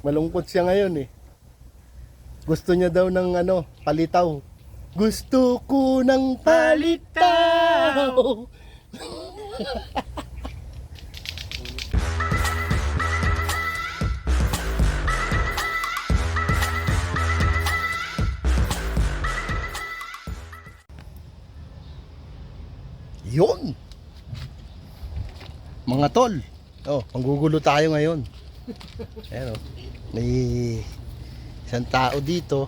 Malungkot siya ngayon eh. Gusto niya daw ng palitaw. Gusto ko ng palitaw. Yun. Mga tol. Manggugulo tayo ngayon. Ayan may isang tao dito.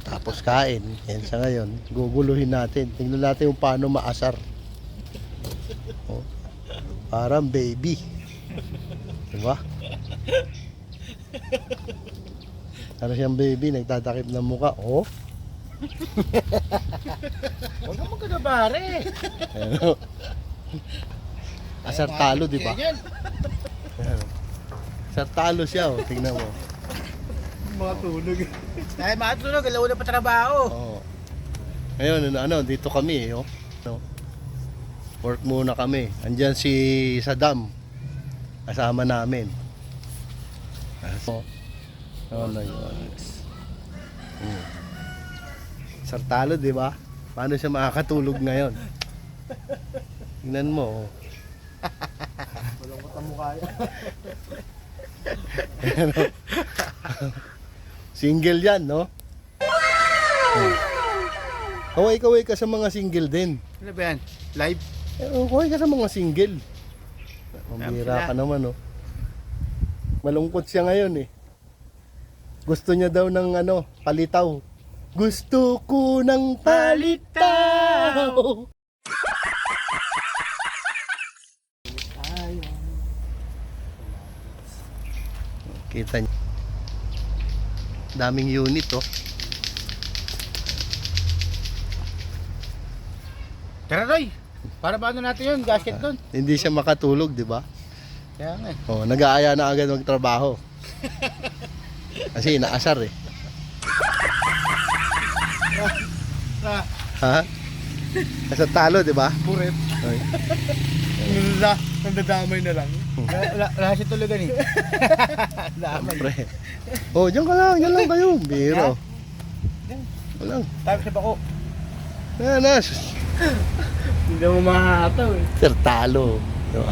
Tapos kain. Yan siya ngayon. Guguluhin natin. Tingnan natin kung paano maasar. Parang baby. Diba? Parang siyang baby. Nagtatakip ng muka. Huwag ka magkagabare. Asar talo, di ba? Asar talo siya, tingnan mo. Matulog. Dahil matulog, alaw na pa trabaho. Ngayon, dito kami, work muna kami. Andyan si Saddam. Kasama namin. Asar talo, di ba? Paano siya makakatulog ngayon? Tingnan mo. Malungkot ang mukha yan. Single yan, no? Kaway-kaway ka sa mga single din. Ano ba yan? Live? Kaway ka sa mga single. Mambira ka naman, no? Malungkot siya ngayon eh. Gusto niya daw ng palitaw. Gusto ko ng palitaw. Kita niyo. Daming unit, Tara, Roy. Para ba natin yun? Gasket doon. Hindi siya makatulog, di ba? Kaya nga eh. Nag-aaya na agad magtrabaho. Kasi inaasar eh. Ha? Nasa talo, di ba? Buret. Nandadamay na lang. Wala siya tulugan eh. Damay. Pre. Diyan ka lang, yan lang kayo. Biro. Walang. Tapos siya bako. Yan na. Hindi mo mahataw eh. Sir, talo. Di ba?